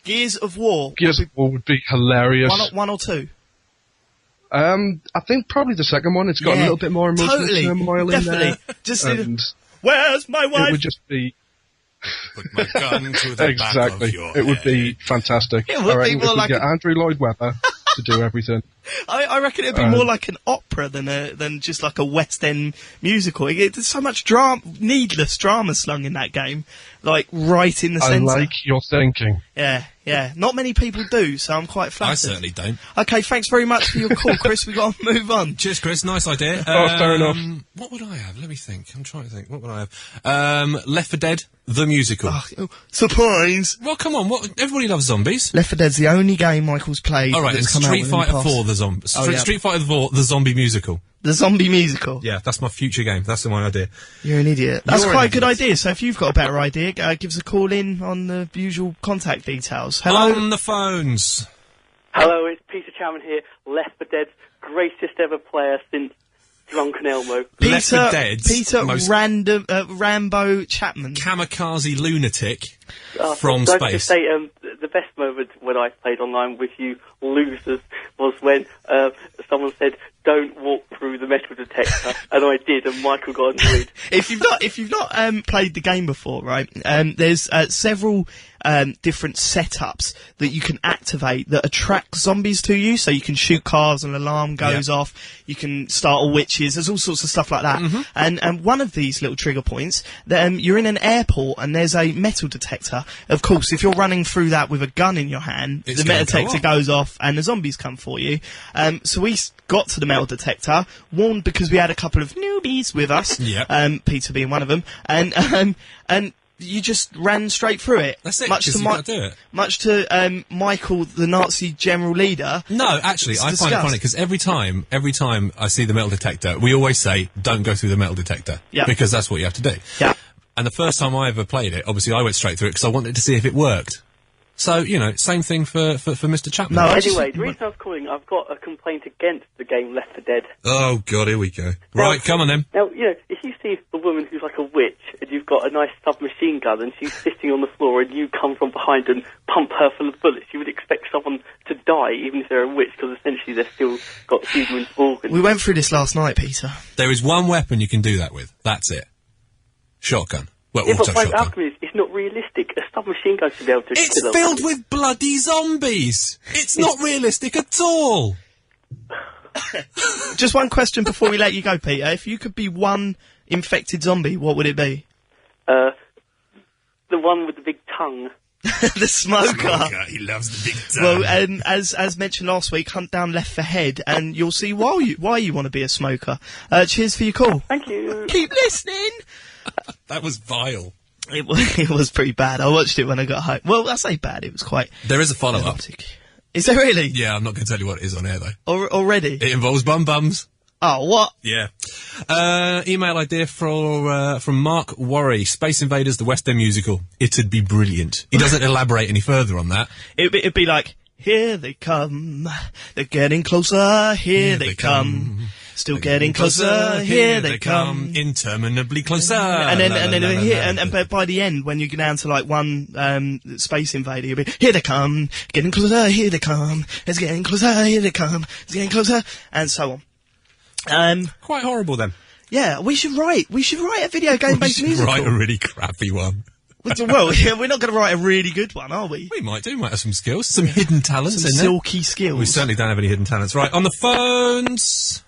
Gears of War. Gears of War would be hilarious. One or two? I think probably the second one. It's got a little bit more emotional turmoil in there. Just where's my wife? It would just be... Put my gun to the back of your It would be fantastic. It would I be reckon more if we like get Andrew Lloyd Webber to do everything. I reckon it'd be more like an opera than just like a West End musical. There's so much needless drama slung in that game, like right in the centre. I like your thinking. Yeah. Not many people do, so I'm quite flattered. I certainly don't. Okay, thanks very much for your call, Chris. We've got to move on. Cheers, Chris. Nice idea. Fair enough. What would I have? Let me think. I'm trying to think. What would I have? Left 4 Dead, the musical. Oh, surprise! Well, come on. Everybody loves zombies. Left 4 Dead's the only game Michael's played. All right, that's it's come out Street within the Fighter past. 4, the zombie. yeah. Street Fighter 4, the zombie musical. The zombie musical. Yeah, that's my future game. That's my idea. You're an idiot. That's You're quite an a good idiot. idea. So if you've got a better idea, give us a call in on the usual contact details. Hello. On the phones. Hello, it's Peter Chapman here, Left 4 Dead's greatest ever player since Drunken Elmo. Left 4 Dead's Peter most Rambo Chapman. kamikaze lunatic from I'd like space. to say, the best moment when I played online with you losers was when someone said, "Don't walk through the metal detector," and I did, and Michael got annoyed. If you've not played the game before, right? There's several different setups that you can activate that attract zombies to you. So you can shoot cars, and an alarm goes off. You can startle witches. There's all sorts of stuff like that. Mm-hmm. And one of these little trigger points, you're in an airport and there's a metal detector. Of course, if you're running through that with a gun in your hand, It's the metal gonna go detector off. goes off and the zombies come for you. So we got to the metal detector, warned because we had a couple of newbies with us. Yep. Peter being one of them, and you just ran straight through it. That's it, Much 'cause to you gotta do it. Much to Michael, the Nazi general leader. No, actually, I find it funny because every time I see the metal detector, we always say, "Don't go through the metal detector," because that's what you have to do. Yeah. And the first time I ever played it, obviously I went straight through it because I wanted to see if it worked. So, same thing for Mr. Chapman. No, Anyway, the reason I was calling, I've got a complaint against the game Left 4 Dead. Oh, God, here we go. Right, come on then. Now, if you see a woman who's like a witch, and you've got a nice submachine gun, and she's sitting on the floor, and you come from behind and pump her full of bullets, you would expect someone to die, even if they're a witch, because essentially they've still got human organs. We went through this last night, Peter. There is one weapon you can do that with. That's it. Shotgun. Well, Yeah, auto but my shotgun. argument is, it's not realistic. A submachine gun should be able to It's kill filled with bloody zombies. It's not realistic at all. Just one question before we let you go, Peter. If you could be one infected zombie, what would it be? The one with the big tongue. The smoker. He loves the big tongue. Well, as mentioned last week, hunt down Left for Head, and you'll see why you want to be a smoker. Cheers for your call. Thank you. Keep listening. That was vile. It was pretty bad. I watched it when I got home. Well, I say bad. It was quite. There is a follow-up. erotic. Is there really? Yeah, I'm not going to tell you what it is on air, though. Already? It involves bums. Oh, what? Yeah. Email idea from Mark Worry. Space Invaders, the West End musical. It'd be brilliant. He doesn't elaborate any further on that. It'd be like, here they come. They're getting closer. Here they come. Still getting closer. Here they come. Interminably closer. And by the end, when you get down to like one space invader, you'll be, here they come. Getting closer. Here they come. It's getting closer. Here they come. It's getting closer. And so on. Quite horrible then. Yeah, we should write a video game based musical. Write a really crappy one. Well, yeah, we're not going to write a really good one, are we? We might do. We might have some skills, some hidden talents, some silky skills. We certainly don't have any hidden talents. Right, on the phones.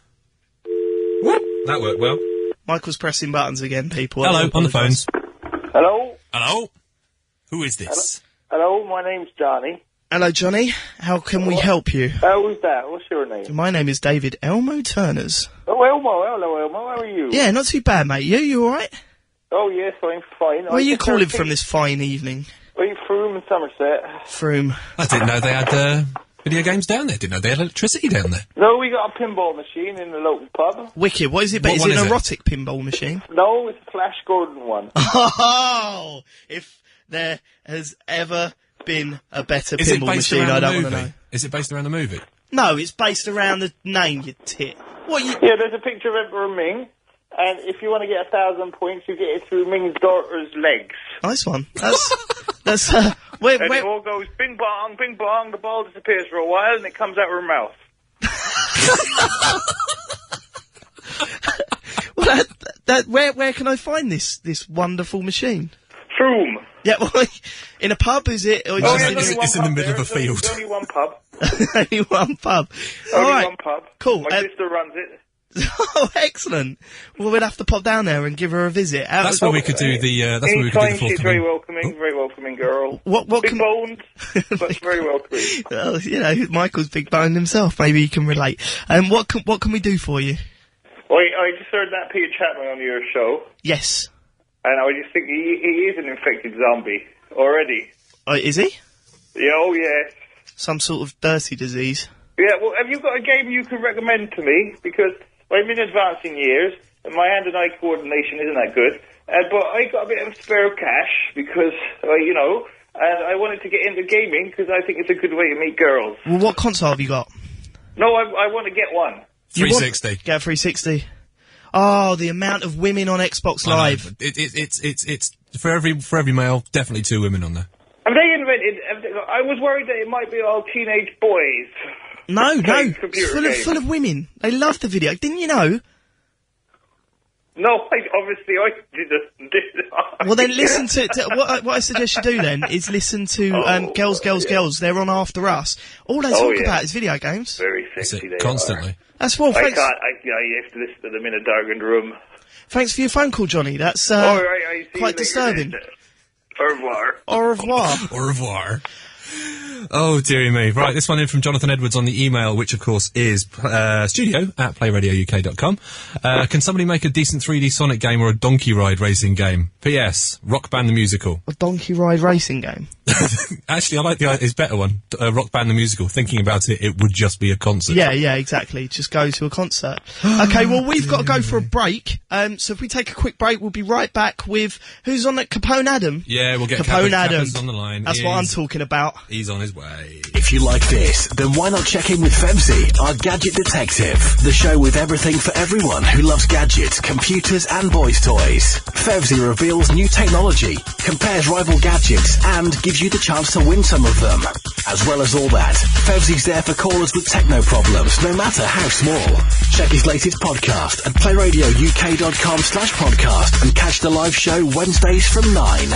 Whoop, that worked well. Michael's pressing buttons again, people. Hello, on the phones. Hello? Hello? Who is this? Hello, my name's Johnny. Hello, Johnny. How can we help you? Who's that? What's your name? My name is David Elmo Turners. Oh, Elmo. Hello, Elmo. How are you? Yeah, not too bad, mate. You alright? Oh, yes, I'm fine. Where are you calling from this fine evening? Are you Froome in Somerset? Froome. I didn't know they had video games down there. Didn't know they had electricity down there. No, we got a pinball machine in the local pub. Wicked. What is it? Is it an erotic pinball machine? No, it's a Flash Gordon one. Oh! If there has ever been a better pinball machine, I don't want to know. Is it based around the movie? No, it's based around the name, you tit. Yeah, there's a picture of Emperor Ming. And if you want to get 1,000 points, you get it through Ming's daughter's legs. Nice one. That's it all goes bing bong, the ball disappears for a while, and it comes out of her mouth. Well, where can I find this wonderful machine? Froome. Yeah, well, in a pub, is it? Or it's in the middle of a field. There's only one pub. Only one pub. Only All right. one pub. Cool. My sister runs it. Oh, excellent. Well, we'd have to pop down there and give her a visit. That's where we could do the. That's where we could do the she's very welcoming girl. What big boned, but very welcoming. Well, you know, Michael's big boned himself. Maybe he can relate. What can we do for you? Well, I just heard that Peter Chapman on your show. Yes. And I just think he is an infected zombie already. Is he? Yeah. Oh, yeah. Some sort of dirty disease. Yeah. Well, have you got a game you can recommend to me? Because I'm in advancing years, and my hand-and-eye coordination isn't that good. But I got a bit of spare cash because, and I wanted to get into gaming because I think it's a good way to meet girls. Well, what console have you got? No, I want to get one. 360. Get a 360. Oh, the amount of women on Xbox Live. It's for every male, definitely 2 women on there. Have they invented? I was worried that it might be all teenage boys. No, it's full of women. They love the video. Didn't you know? No, obviously I didn't. Well, then listen to what I suggest you do then is listen to Girls. They're on After Us. All they talk about is video games. Very sexy they constantly. Are. That's well. Thanks. I have to listen to them in a darkened room. Thanks for your phone call, Johnny. That's quite disturbing. Au revoir. Au revoir. Au revoir. Oh, dearie me. Right, this one in from Jonathan Edwards on the email, which, of course, is studio@playradiouk.com. Can somebody make a decent 3D Sonic game or a donkey ride racing game? P.S. Rock Band the Musical. A donkey ride racing game? Actually, I like it's better one. Rock Band the Musical. Thinking about it, it would just be a concert. Yeah, exactly. Just go to a concert. Okay, well, we've got to go for a break. So if we take a quick break, we'll be right back with... Who's on it? Capone Adam? Yeah, we'll get Capone Adam on the line. That's what I'm talking about. He's on his way. If you like this, then why not check in with Febsy, our gadget detective? The show with everything for everyone who loves gadgets, computers and boys' toys. Febsy reveals new technology, compares rival gadgets and gives you the chance to win some of them. As well as all that, Febsy's there for callers with techno problems, no matter how small. Check his latest podcast at playradiouk.com/podcast and catch the live show Wednesdays from 9.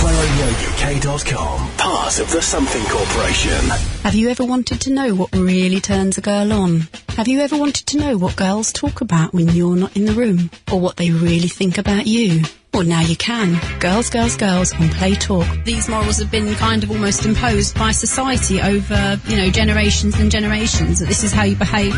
iRadioUK.com, part of the Something Corporation. Have you ever wanted to know what really turns a girl on? Have you ever wanted to know what girls talk about when you're not in the room? Or what they really think about you? Well, now you can. Girls, Girls, Girls on Play Talk. These morals have been kind of almost imposed by society over, generations and generations, that this is how you behave.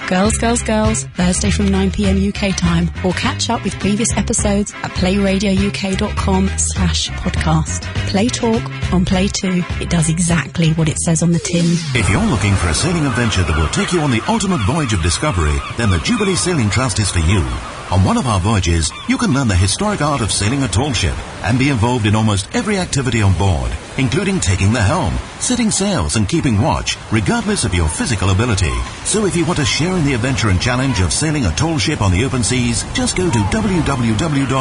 Girls, Girls, Girls, Thursday from 9 p.m. UK time. Or catch up with previous episodes at playradiouk.com/podcast. Play Talk on Play 2. It does exactly what it says on the tin. If you're looking for a sailing adventure that will take you on the ultimate voyage of discovery, then the Jubilee Sailing Trust is for you. On one of our voyages, you can learn the historic art of sailing a tall ship and be involved in almost every activity on board, including taking the helm, setting sails and keeping watch, regardless of your physical ability. So if you want to share in the adventure and challenge of sailing a tall ship on the open seas, just go to www.jst.org.uk.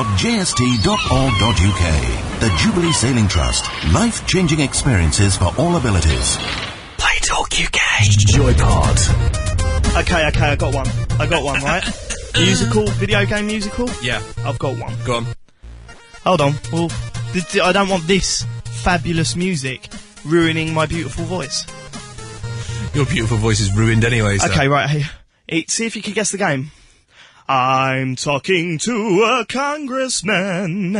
The Jubilee Sailing Trust. Life-changing experiences for all abilities. Play Talk UK. Joypod. Okay, I got one, right? Musical, video game musical? Yeah. I've got one. Go on. Hold on. Well, I don't want this fabulous music ruining my beautiful voice. Your beautiful voice is ruined anyway, so. Okay, right. Hey, see if you can guess the game. I'm talking to a congressman.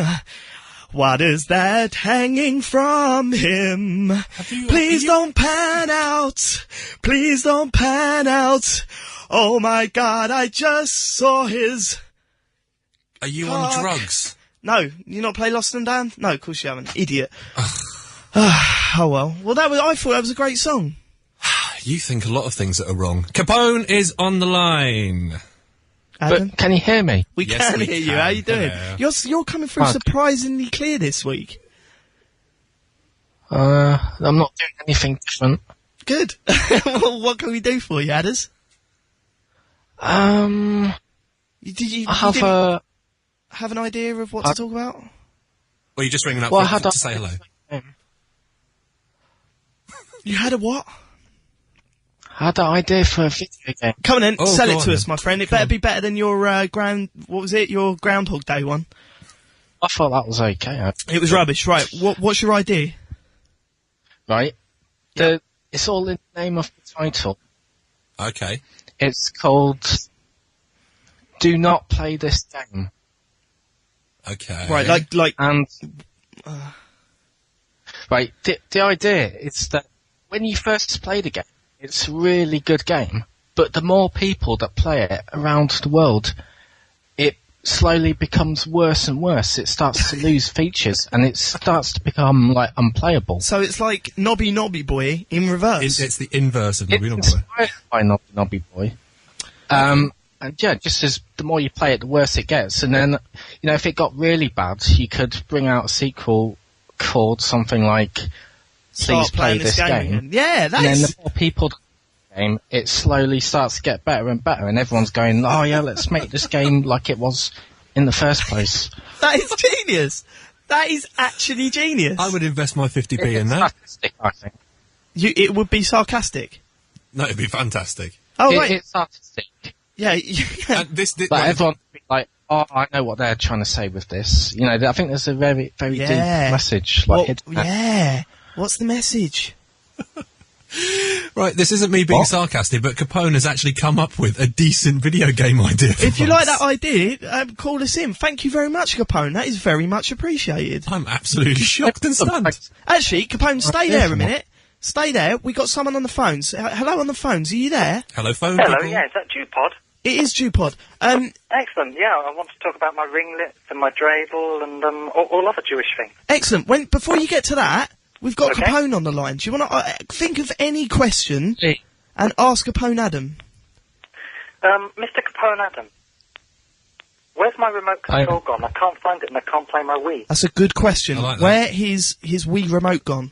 What is that hanging from him? Please don't pan out. Please don't pan out. Oh my God, I just saw his... Are you cock. on drugs? No, you not play Lost and Damned? No, of course you haven't. Idiot. Oh well. Well, I thought that was a great song. You think a lot of things that are wrong. Capone is on the line. Adam? But can you hear me? We Yes, can we hear you. can. How you doing? Hello. You're coming through surprisingly clear this week. I'm not doing anything different. Good. Well, what can we do for you, Adders? Did you have an idea of what to talk about? Well, you're just ringing up to say hello. You had a what? I had an idea for a video game. Come on then, Oh, sell go it on to us, then. my friend. It better be better than your your Groundhog Day one. I thought that was okay. It was rubbish, right? What's your idea? Right? It's all in the name of the title. Okay. It's called Do Not Play This Game. Okay. Right, like And right, the idea is that when you first play the game, it's a really good game, but the more people that play it around the world, it slowly becomes worse and worse. It starts to lose features, and it starts to become, like, unplayable. So it's like Nobby Nobby Boy in reverse. It's the inverse of Nobby Nobby It's Boy. inspired by Nobby Boy. And yeah, just as the more you play it, the worse it gets. And then, if it got really bad, you could bring out a sequel called something like Please Play This Game. Again. Yeah, And then that's... the more people that play the game, it slowly starts to get better and better, and everyone's going, oh yeah, let's make this game like it was in the first place. That is genius. That is actually genius. I would invest my 50p in that. Sarcastic, I think. It would be sarcastic. No, it'd be fantastic. Oh, right. It's artistic. Yeah. This But everyone would be like, oh, I know what they're trying to say with this. I think there's a very, very deep message. Yeah. What's the message? Right, this isn't me being sarcastic, but Capone has actually come up with a decent video game idea for If you us. like that idea, call us in. Thank you very much, Capone. That is very much appreciated. I'm absolutely shocked and stunned. Actually, Capone, stay there a minute. Stay there. We got someone on the phones. Hello on the phones. Are you there? Hello, phone Hello, people. yeah, is that Joypod? It is Joypod. Excellent, yeah, I want to talk about my ringlets and my dreidel and all other Jewish things. Excellent. Before you get to that, we've got Okay. Capone on the line. Do you want to think of any question and ask Capone Adam? Mr. Capone Adam, where's my remote control gone? I can't find it and I can't play my Wii. That's a good question. I like that. Where is his Wii remote gone?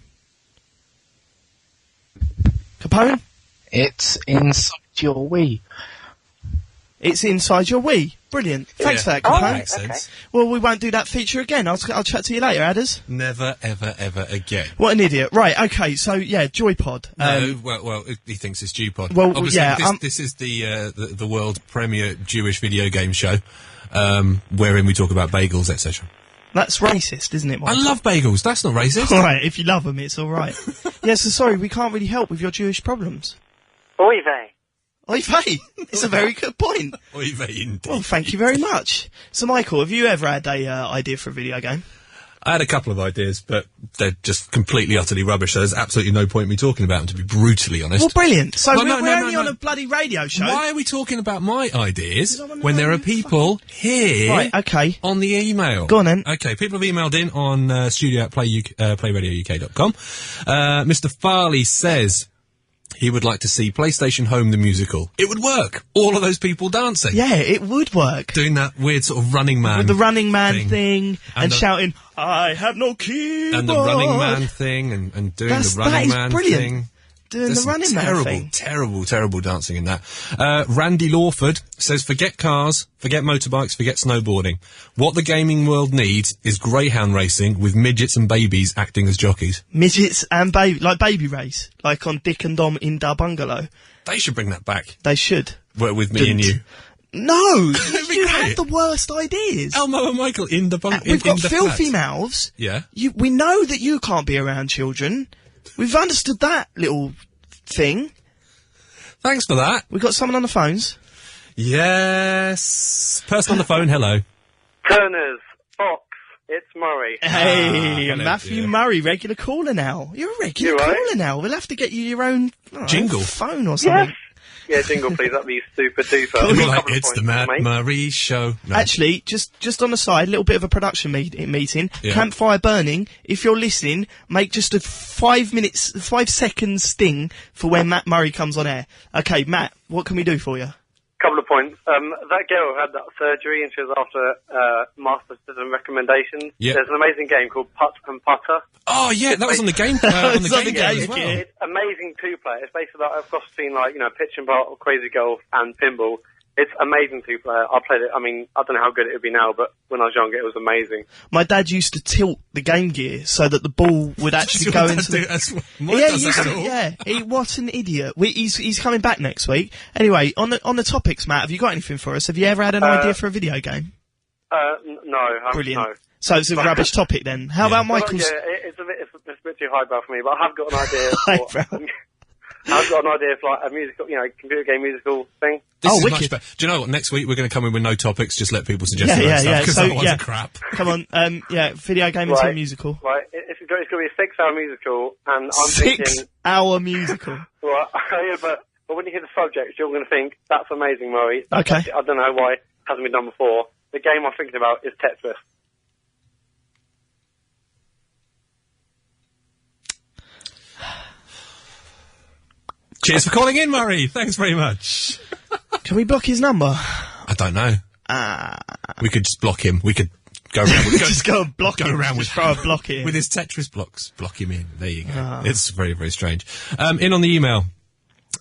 Capone? It's inside your Wii. It's inside your Wii. Brilliant. Thanks for that, Capone. That makes sense. Well, we won't do that feature again. I'll chat to you later, Adders. Never, ever, ever again. What an idiot. Right, okay, so, yeah, Joypod. No, well, he thinks it's Jewpod. Well, obviously, yeah, this is the world premiere Jewish video game show, wherein we talk about bagels, etc. That's racist, isn't it, Michael? I love bagels. That's not racist. All right, if you love them, it's all right. Yeah, so sorry, we can't really help with your Jewish problems. Oy vey. Oy vey. It's a very good point. Oy vey, indeed. Well, thank you very much. So, Michael, have you ever had a idea for a video game? I had a couple of ideas, but they're just completely, utterly rubbish, so there's absolutely no point in me talking about them, to be brutally honest. Well, brilliant. So Well, we're only on a bloody radio show. Why are we talking about my ideas when there are people here Right, okay. on the email? Go on then. Okay, people have emailed in on studio@playradiouk.com. Mr. Farley says he would like to see PlayStation Home the musical. It would work. All of those people dancing. Yeah, it would work. Doing that weird sort of Running Man With the Running Man thing and the- shouting, I have no keyboard. and the Running Man thing and doing the Running Man brilliant. thing. Doing There's the Running some Man thing. terrible dancing in that. Randy Lawford says, forget cars, forget motorbikes, forget snowboarding. What the gaming world needs is greyhound racing with midgets and babies acting as jockeys. Midgets and baby race, like on Dick and Dom in Da Bungalow. They should bring that back. They should. With me and you. No! You had the worst ideas. Elmo and Michael in the bunk. We've got in the filthy flat. mouths. Yeah. We know that you can't be around children. We've understood that little thing. Thanks for that. We've got someone on the phones. Yes. Person on the phone, hello. Turners, Fox, it's Murray. Hey, hello, Matthew dear. Murray, regular caller now. You're a regular You right? caller now. We'll have to get you your own Jingle. phone or something. Yes. Yeah, jingle please, that'd be super duper. It'd I've be got a like, couple of it's the points, Matt mate. Murray show. No. Actually, just on the side, a little bit of a production meeting. Yeah. Campfire burning. If you're listening, make just a 5 seconds sting for when Matt Murray comes on air. Okay, Matt, what can we do for you? Couple of points. That girl had that surgery and she was after Master System recommendations. Yeah. There's an amazing game called Putt and Putter. Oh, yeah, that was on the game, It's on the game as game, well. yeah. It's amazing two-player. It's basically like a cross between pitch and putt, crazy golf and pinball. It's amazing two-player. I played it. I mean, I don't know how good it would be now, but when I was younger, it was amazing. My dad used to tilt the Game Gear so that the ball would actually go into what an idiot. He's coming back next week. Anyway, on the topics, Matt, have you got anything for us? Have you ever had an idea for a video game? No. Brilliant. No. So it's a rubbish topic then. How about Michael's? It's a bit too highbrow for me, but I have got an idea. I've got an idea for like a musical, computer game musical thing. This is wicked. much better. Do you know what? Next week we're going to come in with no topics, just let people suggest Yeah, their own yeah, stuff, yeah. because So, that one's yeah. a crap. Come on, video game and Right. musical. Right, it's going to be a 6-hour musical, and I'm thinking... 6-hour musical. Right, yeah, but when you hear the subject, you're going to think, that's amazing, Murray. Okay. I don't know why it hasn't been done before. The game I'm thinking about is Tetris. Cheers for calling in, Murray. Thanks very much. Can we block his number? I don't know. We could just block him. We could go around with Just go and block go him. around Just with throw a block in. with his Tetris blocks. Block him in. There you go. It's very, very strange. In on the email.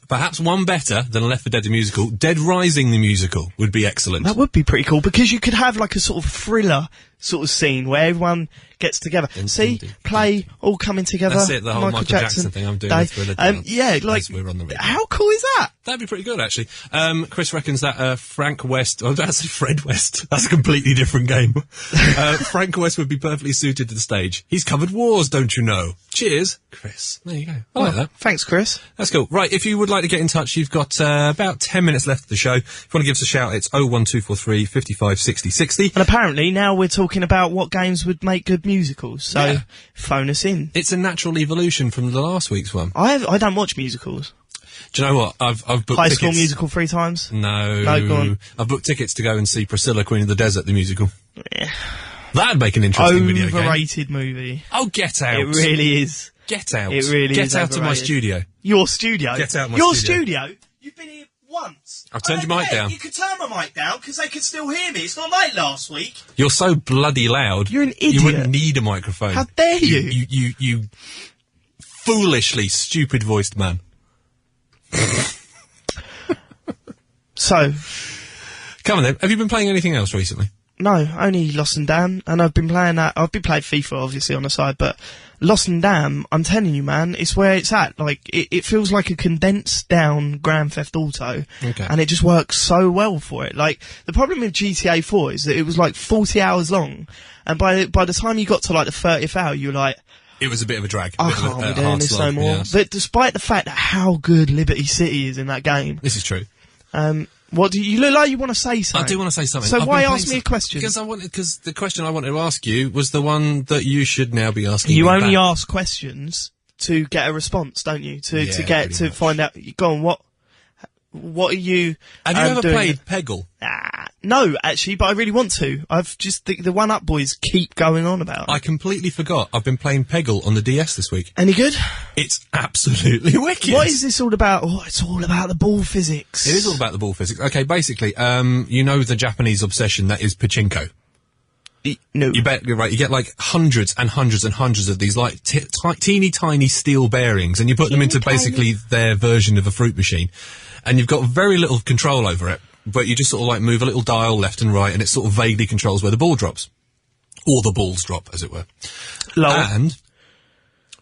Perhaps one better than a Left 4 Dead the musical, Dead Rising the musical would be excellent. That would be pretty cool because you could have like a sort of thriller sort of scene where everyone gets together. See, play, all coming together. That's it, the whole Michael Jackson thing I'm doing Dave. with Thriller. Yeah, like, As we're on the radio. how cool is that? That'd be pretty good, actually. Chris reckons that Frank West... I was about to say Fred West. That's a completely different game. Frank West would be perfectly suited to the stage. He's covered wars, don't you know? Cheers, Chris. There you go. I like that. Thanks, Chris. That's cool. Right, if you would like to get in touch, you've got about 10 minutes left of the show. If you want to give us a shout, it's 01243 55 60 60. And apparently now we're talking about what games would make good musicals, so phone us in. It's a natural evolution from the last week's one. I don't watch musicals. Do you know what? I've booked High tickets. School Musical 3 times? No. No, go on. I've booked tickets to go and see Priscilla, Queen of the Desert, the musical. Yeah. That'd make an interesting video game. Overrated movie. Oh, get out. It really is. Get out. It really Get is out of my overrated. studio. Your studio? Get out of my Your studio. studio? You've been here once. I've turned your mic down. You could turn my mic down because they could still hear me. It's not like last week. You're so bloody loud. You're an idiot. You wouldn't need a microphone. How dare you? You foolishly stupid-voiced man. So, come on then. Have you been playing anything else recently? No, only Lost and Damned, and I've been playing that. I've been playing FIFA obviously on the side, but Lost and Damned, I'm telling you, man, it's where it's at. Like, it feels like a condensed down Grand Theft Auto, and it just works so well for it. Like, the problem with GTA 4 is that it was like 40 hours long, and by the time you got to like the 30th hour, you're like, it was a bit of a drag. I can't be doing this no more. Yes. But despite the fact that how good Liberty City is in that game. This is true. What do you look like you want to say something? I do want to say something. So why ask me a question? Because the question I wanted to ask you was the one that you should now be asking. You me only back. ask questions to get a response, don't you? To pretty much. Find out. Go on, what are you? Have you ever doing? played Peggle? No, actually, but I really want to. I've just the One Up boys keep going on about it. I completely forgot. I've been playing Peggle on the DS this week. Any good? It's absolutely wicked. What is this all about? Oh, it's all about the ball physics. It is all about the ball physics. Okay, basically, you know the Japanese obsession that is pachinko. No. You bet you're right. You get like hundreds and hundreds and hundreds of these like teeny tiny steel bearings, and you put them into basically their version of a fruit machine, and you've got very little control over it. But you just sort of like move a little dial left and right, and it sort of vaguely controls where the ball drops, or the balls drop, as it were. And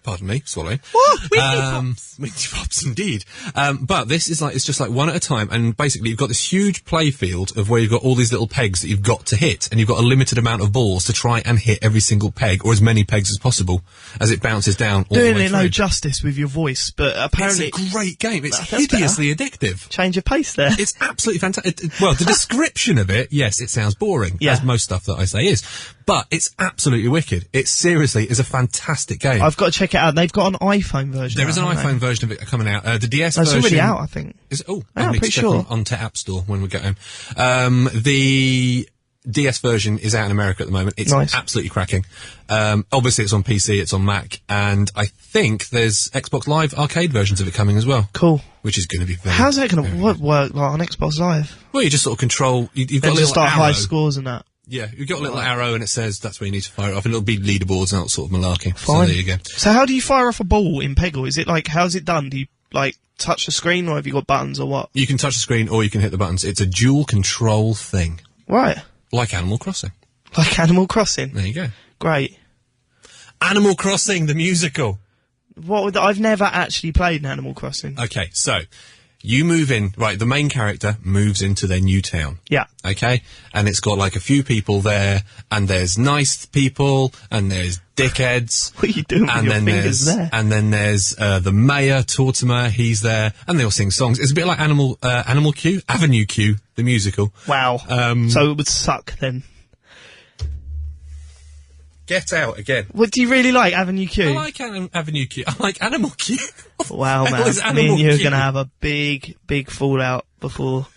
pardon me, swallowing. What? Weedy pops, indeed. But this is like, it's just like one at a time, and basically you've got this huge play field of where you've got all these little pegs that you've got to hit, and you've got a limited amount of balls to try and hit every single peg, or as many pegs as possible, as it bounces down all the way Doing it through. no justice with your voice, but apparently... It's a great game. It's That's hideously addictive. Change of pace there. It's absolutely fantastic. Well, the description of it, yes, it sounds boring, as most stuff that I say is. But it's absolutely wicked. It seriously is a fantastic game. I've got to check it out. They've got an iPhone version. There is an iPhone version of it coming out. The DS version... It's already out, I think. Is it? Oh, I'm I need to pretty check sure. on App Store when we get home. The DS version is out in America at the moment. It's absolutely cracking. Obviously, it's on PC, it's on Mac, and I think there's Xbox Live arcade versions of it coming as well. Cool. Which is going to be very... How's that going to work like, on Xbox Live? Well, you just sort of control... You've got a little just start arrow. high scores and that. Yeah, you've got a little arrow and it says that's where you need to fire it off, and it'll be leaderboards and that sort of malarkey. Fine. So there you go. So how do you fire off a ball in Peggle? Is it like, how's it done? Do you, like, touch the screen, or have you got buttons, or what? You can touch the screen or you can hit the buttons. It's a dual control thing. Right. Like Animal Crossing. Like Animal Crossing? There you go. Great. Animal Crossing, the musical. I've never actually played an Animal Crossing. Okay, so... You move in, right, the main character moves into their new town. Yeah. Okay? And it's got like a few people there, and there's nice people, and there's dickheads. What are you doing with your fingers there? And then there's, the mayor, Tortimer, he's there, and they all sing songs. It's a bit like Avenue Q, the musical. Wow. So it would suck then. Get out again. What do you really like, Avenue Q? I like Avenue Q. I like Animal Q. Wow, man. Me and you are going to have a big, big fallout before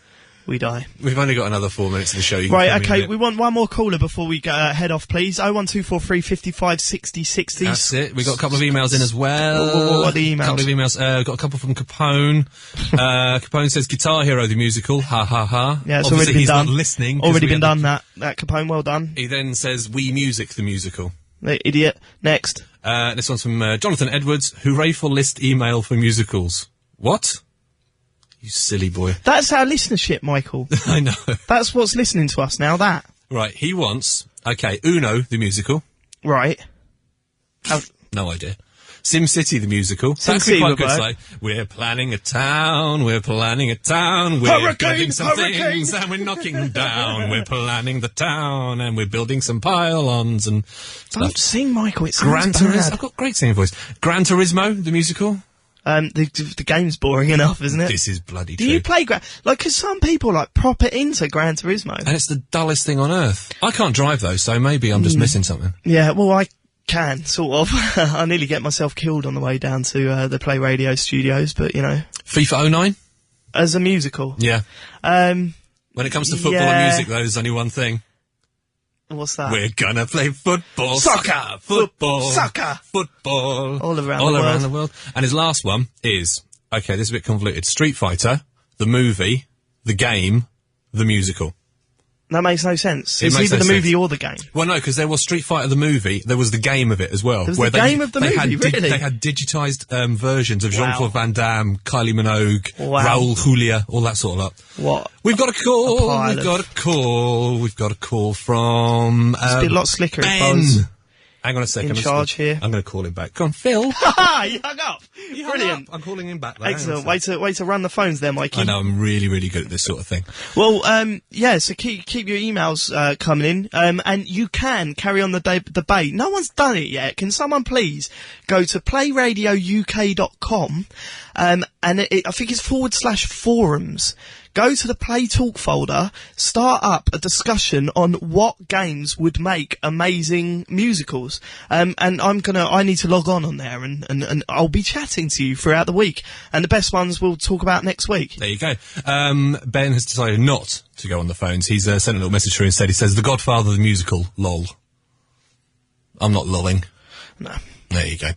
we die. We've only got another 4 minutes of the show. You right, okay, we want one more caller before we head off, please. 01243 55 60 60. That's it. We got a couple of emails in as well. What are the emails? A couple of emails. Got a couple from Capone. Capone says, Guitar Hero, the musical. Ha ha ha. Yeah, it's obviously already been he's done. Not listening. Already been done, that Capone, well done. He then says, Wii Music, the musical. The idiot. Next. This one's from Jonathan Edwards. Hooray for list email for musicals. What? You silly boy. That's our listenership, Michael. I know. That's what's listening to us now, that. Right, he wants... Okay, Uno, the musical. Right. No idea. SimCity, the musical. That'd SimCity, be quite good. right. Like, we're planning a town, we're building some things, and we're knocking them down. We're planning the town, and we're building some pylons and stuff. Don't sing, Michael, it sounds Gran bad. Turismo. I've got great singing voice. Gran Turismo, the musical. The game's boring enough, isn't it? This is bloody Do true. you play cause some people, proper into Gran Turismo. And it's the dullest thing on earth. I can't drive, though, so maybe I'm just missing something. Yeah, well, I can, sort of. I nearly get myself killed on the way down to the Play Radio studios, but, you know. FIFA 09? As a musical? Yeah. When it comes to football and music, though, there's only one thing. What's that? We're gonna play football. Soccer! Football! Soccer! Football! All around the world. And his last one is, okay, this is a bit convoluted, Street Fighter, the movie, the game, the musical. That makes no sense. It It's makes either no the movie sense. or the game. Well, no, because there was Street Fighter the movie. There was the game of it as well. There was the game of the movie, really? They had digitised versions of Wow. Jean-Claude Van Damme, Kylie Minogue, Wow. Raoul Julia, all that sort of lot. What? We've got a call. pile We've got a call from It's been a lot slicker if I Ben. was Hang on a second. in charge here. I'm going to call him back. Come on, Phil. Ha! You hung up. You hung Brilliant. up. I'm calling him back. Though. Hang on a Excellent. sec. Way to run the phones there, Mikey. I know. I'm really, really good at this sort of thing. Well, yeah, so keep your emails coming in, and you can carry on the debate. No one's done it yet. Can someone please go to playradiouk.com, and I think it's /forums. Go to the Play Talk folder, start up a discussion on what games would make amazing musicals. And I need to log on there and I'll be chatting to you throughout the week. And the best ones we'll talk about next week. There you go. Ben has decided not to go on the phones. He's sent a little message through instead. He says, The Godfather the musical, lol. I'm not lolling. No. There you go.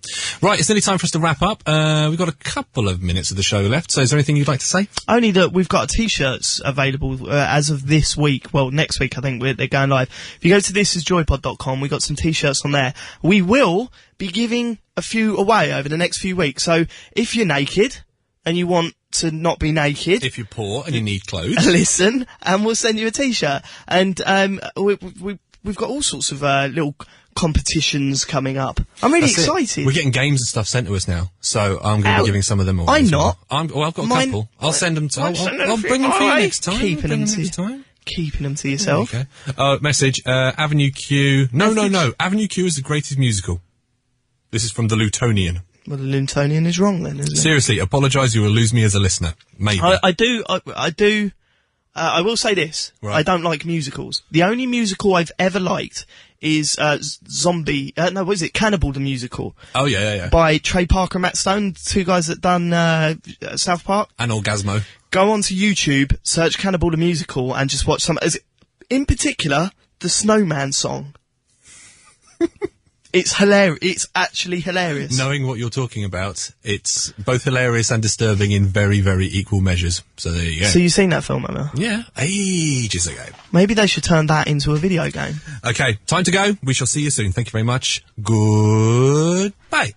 Right, it's nearly time for us to wrap up. We've got a couple of minutes of the show left, so is there anything you'd like to say? Only that we've got t-shirts available as of this week. Well, next week I think they're going live. If you go to thisisjoypod.com, we've got some t-shirts on there. We will be giving a few away over the next few weeks. So if you're naked and you want to not be naked, if you're poor and you need clothes, listen, and we'll send you a t-shirt. And we've got all sorts of little competitions coming up. I'm really excited. We're getting games and stuff sent to us now, so I'm going to be giving some of them away. I'm as not. Well. I've got a couple. I'll send them to. I'll bring them for you next time. Keeping them to yourself. Okay. Message. Avenue Q. No. Avenue Q is the greatest musical. This is from the Lutonian. Well, the Lutonian is wrong then, isn't it? Seriously, apologise. You will lose me as a listener. Maybe. I do. I will say this. Right. I don't like musicals. The only musical I've ever liked is Cannibal the Musical. Oh, yeah. By Trey Parker and Matt Stone, two guys that done South Park. And Orgasmo. Go onto YouTube, search Cannibal the Musical, and just watch some. In particular, the Snowman song. It's hilarious. It's actually hilarious. Knowing what you're talking about, it's both hilarious and disturbing in very, very equal measures. So there you go. So you've seen that film, Emma? Yeah, ages ago. Maybe they should turn that into a video game. Okay, time to go. We shall see you soon. Thank you very much. Goodbye.